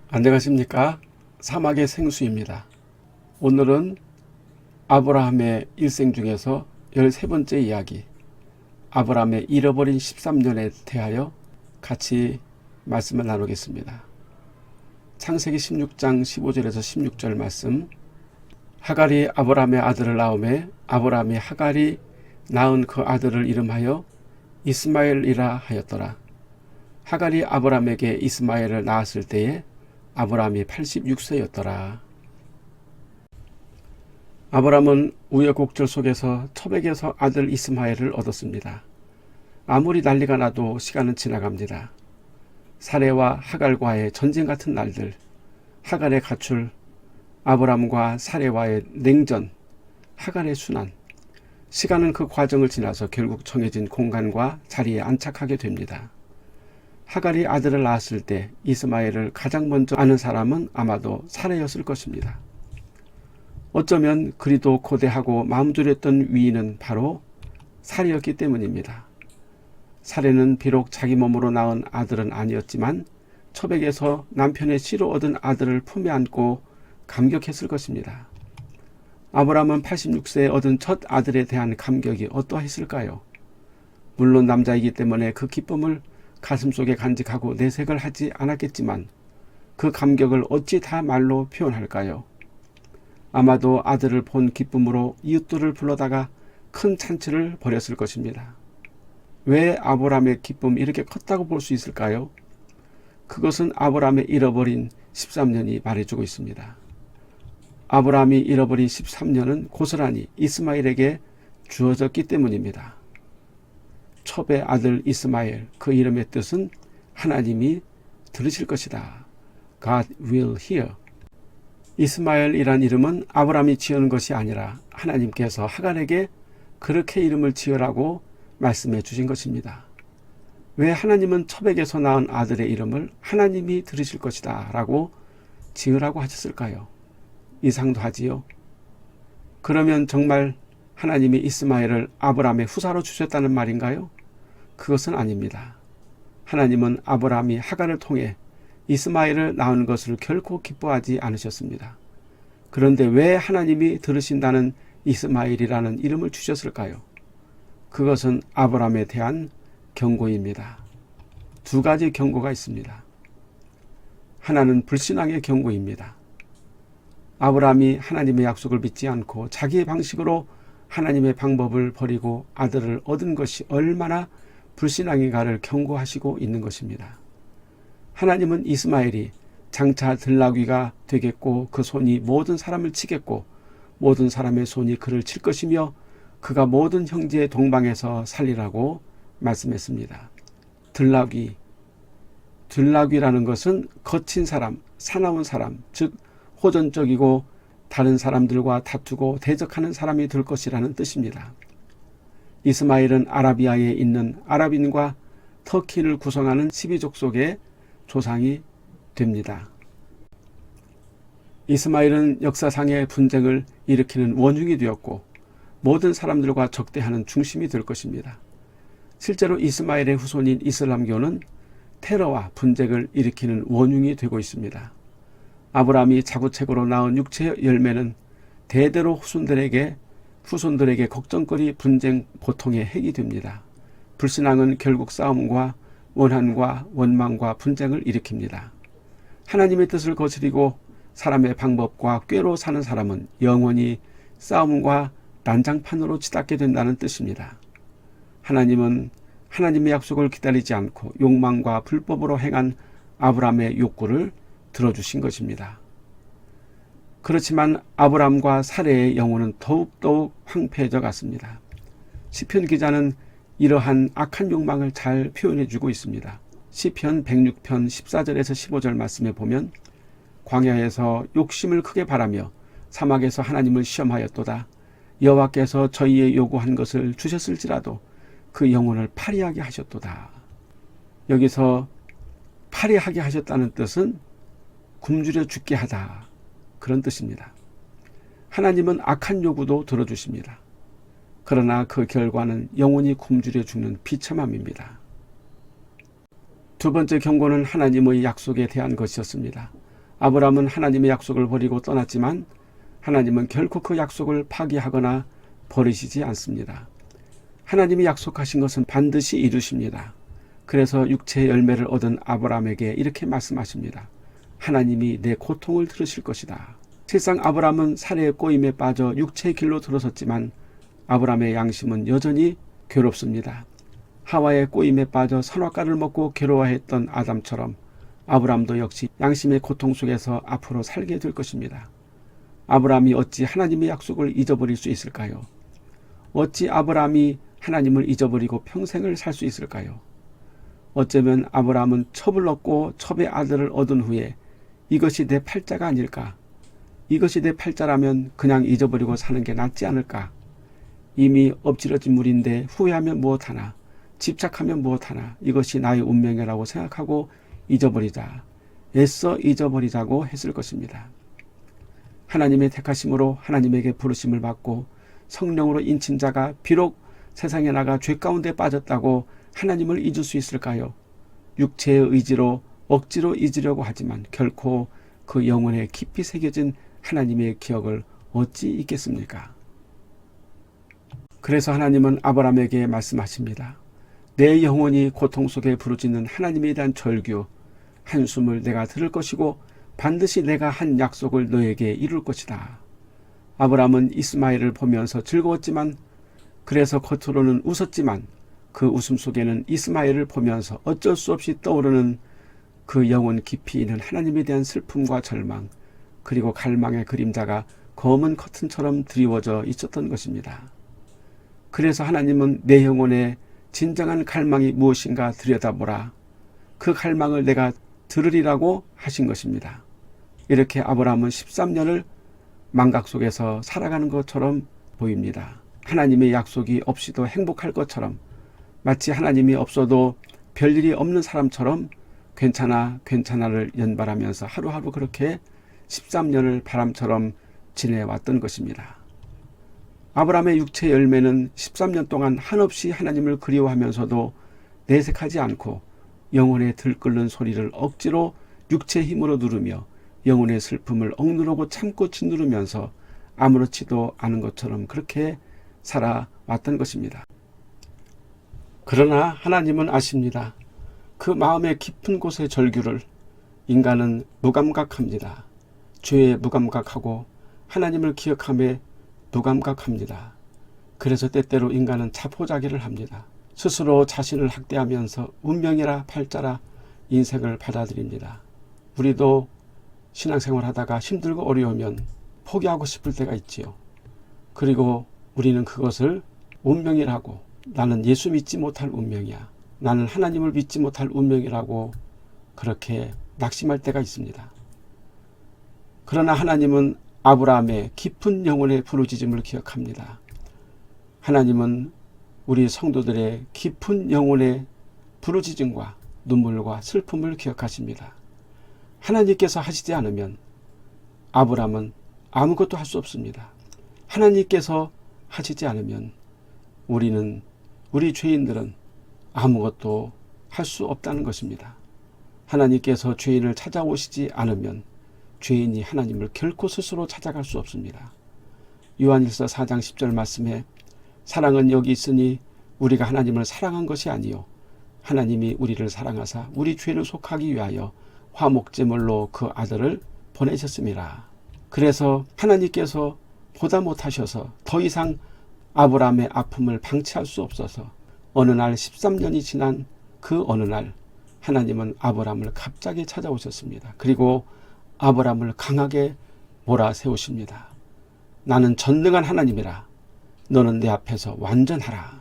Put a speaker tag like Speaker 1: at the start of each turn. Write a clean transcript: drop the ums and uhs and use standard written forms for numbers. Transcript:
Speaker 1: 안녕하십니까? 사막의 생수입니다. 오늘은 아브라함의 일생 중에서 13번째 이야기, 아브라함의 잃어버린 13년에 대하여 같이 말씀을 나누겠습니다. 창세기 16장 15절에서 16절 말씀. 하갈이 아브라함의 아들을 낳음에 아브라함이 하갈이 낳은 그 아들을 이름하여 이스마엘이라 하였더라. 하갈이 아브라함에게 이스마엘을 낳았을 때에 아브라함이 86세였더라. 아브라함은 우여곡절 속에서 첩에게서 아들 이스마엘을 얻었습니다. 아무리 난리가 나도 시간은 지나갑니다. 사레와 하갈과의 전쟁 같은 날들, 하갈의 가출, 아브라함과 사레와의 냉전, 하갈의 순환. 시간은 그 과정을 지나서 결국 정해진 공간과 자리에 안착하게 됩니다. 하갈이 아들을 낳았을 때 이스마엘을 가장 먼저 아는 사람은 아마도 사레였을 것입니다. 어쩌면 그리도 고대하고 마음졸였던 위인은 바로 사레였기 때문입니다. 사레는 비록 자기 몸으로 낳은 아들은 아니었지만 첩에게서 남편의 씨로 얻은 아들을 품에 안고 감격했을 것입니다. 아브라함은 86세에 얻은 첫 아들에 대한 감격이 어떠했을까요? 물론 남자이기 때문에 그 기쁨을 가슴속에 간직하고 내색을 하지 않았겠지만 그 감격을 어찌 다 말로 표현할까요? 아마도 아들을 본 기쁨으로 이웃들을 불러다가 큰 잔치를 벌였을 것입니다. 왜 아브라함의 기쁨이 이렇게 컸다고 볼 수 있을까요? 그것은 아브라함의 잃어버린 13년이 말해주고 있습니다. 아브라함이 잃어버린 13년은 고스란히 이스마엘에게 주어졌기 때문입니다. 첩의 아들 이스마엘, 그 이름의 뜻은 하나님이 들으실 것이다. God will hear. 이스마엘이란 이름은 아브라함이 지은 것이 아니라 하나님께서 하갈에게 그렇게 이름을 지으라고 말씀해 주신 것입니다. 왜 하나님은 첩에게서 낳은 아들의 이름을 하나님이 들으실 것이다 라고 지으라고 하셨을까요? 이상도 하지요. 그러면 정말 하나님이 이스마엘을 아브라함의 후사로 주셨다는 말인가요? 그것은 아닙니다. 하나님은 아브라함이 하갈을 통해 이스마엘을 낳은 것을 결코 기뻐하지 않으셨습니다. 그런데 왜 하나님이 들으신다는 이스마엘이라는 이름을 주셨을까요? 그것은 아브라함에 대한 경고입니다. 두 가지 경고가 있습니다. 하나는 불신앙의 경고입니다. 아브라함이 하나님의 약속을 믿지 않고 자기의 방식으로 하나님의 방법을 버리고 아들을 얻은 것이 얼마나 불신앙인가를 경고하시고 있는 것입니다. 하나님은 이스마엘이 장차 들나귀가 되겠고 그 손이 모든 사람을 치겠고 모든 사람의 손이 그를 칠 것이며 그가 모든 형제의 동방에서 살리라고 말씀했습니다. 들나귀라는 것은 거친 사람, 사나운 사람, 즉 호전적이고 다른 사람들과 다투고 대적하는 사람이 될 것이라는 뜻입니다. 이스마엘은 아라비아에 있는 아랍인과 터키를 구성하는 12족속의 조상이 됩니다. 이스마엘은 역사상의 분쟁을 일으키는 원흉이 되었고 모든 사람들과 적대하는 중심이 될 것입니다. 실제로 이스마엘의 후손인 이슬람교는 테러와 분쟁을 일으키는 원흉이 되고 있습니다. 아브라함이 자구책으로 낳은 육체의 열매는 대대로 후손들에게 걱정거리, 분쟁, 고통의 핵이 됩니다. 불신앙은 결국 싸움과 원한과 원망과 분쟁을 일으킵니다. 하나님의 뜻을 거스리고 사람의 방법과 꾀로 사는 사람은 영원히 싸움과 난장판으로 치닫게 된다는 뜻입니다. 하나님은 하나님의 약속을 기다리지 않고 욕망과 불법으로 행한 아브라함의 욕구를 들어주신 것입니다. 그렇지만 아브라함과 사레의 영혼은 더욱더욱 황폐해져 갔습니다. 시편 기자는 이러한 악한 욕망을 잘 표현해주고 있습니다. 시편 106편 14절에서 15절 말씀에 보면 광야에서 욕심을 크게 바라며 사막에서 하나님을 시험하였도다. 여호와께서 저희의 요구한 것을 주셨을지라도 그 영혼을 파리하게 하셨도다. 여기서 파리하게 하셨다는 뜻은 굶주려 죽게 하다, 그런 뜻입니다. 하나님은 악한 요구도 들어주십니다. 그러나 그 결과는 영원히 굶주려 죽는 비참함입니다. 두 번째 경고는 하나님의 약속에 대한 것이었습니다. 아브라함은 하나님의 약속을 버리고 떠났지만 하나님은 결코 그 약속을 파기하거나 버리시지 않습니다. 하나님이 약속하신 것은 반드시 이루십니다. 그래서 육체의 열매를 얻은 아브라함에게 이렇게 말씀하십니다. 하나님이 내 고통을 들으실 것이다. 실상 아브라함은 사례의 꼬임에 빠져 육체의 길로 들어섰지만 아브라함의 양심은 여전히 괴롭습니다. 하와의 꼬임에 빠져 선악과를 먹고 괴로워했던 아담처럼 아브라함도 역시 양심의 고통 속에서 앞으로 살게 될 것입니다. 아브라함이 어찌 하나님의 약속을 잊어버릴 수 있을까요? 어찌 아브라함이 하나님을 잊어버리고 평생을 살 수 있을까요? 어쩌면 아브라함은 첩을 얻고 첩의 아들을 얻은 후에 이것이 내 팔자가 아닐까? 이것이 내 팔자라면 그냥 잊어버리고 사는 게 낫지 않을까? 이미 엎질러진 물인데 후회하면 무엇하나? 집착하면 무엇하나? 이것이 나의 운명이라고 생각하고 잊어버리자. 애써 잊어버리자고 했을 것입니다. 하나님의 택하심으로 하나님에게 부르심을 받고 성령으로 인친 자가 비록 세상에 나가 죄 가운데 빠졌다고 하나님을 잊을 수 있을까요? 육체의 의지로 억지로 잊으려고 하지만 결코 그 영혼에 깊이 새겨진 하나님의 기억을 어찌 잊겠습니까? 그래서 하나님은 아브라함에게 말씀하십니다. 내 영혼이 고통 속에 부르짖는 하나님에 대한 절규, 한숨을 내가 들을 것이고 반드시 내가 한 약속을 너에게 이룰 것이다. 아브라함은 이스마엘을 보면서 즐거웠지만 그래서 겉으로는 웃었지만 그 웃음 속에는 이스마엘을 보면서 어쩔 수 없이 떠오르는 그 영혼 깊이 있는 하나님에 대한 슬픔과 절망 그리고 갈망의 그림자가 검은 커튼처럼 드리워져 있었던 것입니다. 그래서 하나님은 내 영혼의 진정한 갈망이 무엇인가 들여다보라. 그 갈망을 내가 들으리라고 하신 것입니다. 이렇게 아브라함은 13년을 망각 속에서 살아가는 것처럼 보입니다. 하나님의 약속이 없이도 행복할 것처럼 마치 하나님이 없어도 별일이 없는 사람처럼 괜찮아를 연발하면서 하루하루 그렇게 13년을 바람처럼 지내왔던 것입니다. 아브라함의 육체 열매는 13년 동안 한없이 하나님을 그리워하면서도 내색하지 않고 영혼의 들끓는 소리를 억지로 육체의 힘으로 누르며 영혼의 슬픔을 억누르고 참고 짓누르면서 아무렇지도 않은 것처럼 그렇게 살아왔던 것입니다. 그러나 하나님은 아십니다. 그 마음의 깊은 곳의 절규를 인간은 무감각합니다. 죄에 무감각하고 하나님을 기억함에 무감각합니다. 그래서 때때로 인간은 자포자기를 합니다. 스스로 자신을 학대하면서 운명이라 팔자라 인생을 받아들입니다. 우리도 신앙생활 하다가 힘들고 어려우면 포기하고 싶을 때가 있지요. 그리고 우리는 그것을 운명이라고, 나는 예수 믿지 못할 운명이야, 나는 하나님을 믿지 못할 운명이라고 그렇게 낙심할 때가 있습니다. 그러나 하나님은 아브라함의 깊은 영혼의 부르짖음을 기억합니다. 하나님은 우리 성도들의 깊은 영혼의 부르짖음과 눈물과 슬픔을 기억하십니다. 하나님께서 하시지 않으면 아브라함은 아무것도 할 수 없습니다. 하나님께서 하시지 않으면 우리 죄인들은 아무것도 할 수 없다는 것입니다. 하나님께서 죄인을 찾아오시지 않으면 죄인이 하나님을 결코 스스로 찾아갈 수 없습니다. 요한일서 4장 10절 말씀에 사랑은 여기 있으니 우리가 하나님을 사랑한 것이 아니요 하나님이 우리를 사랑하사 우리 죄를 속하기 위하여 화목제물로 그 아들을 보내셨습니다. 그래서 하나님께서 보다 못하셔서 더 이상 아브라함의 아픔을 방치할 수 없어서 어느 날 13년이 지난 그 어느 날 하나님은 아브라함을 갑자기 찾아오셨습니다. 그리고 아브라함을 강하게 몰아세우십니다. 나는 전능한 하나님이라. 너는 내 앞에서 완전하라.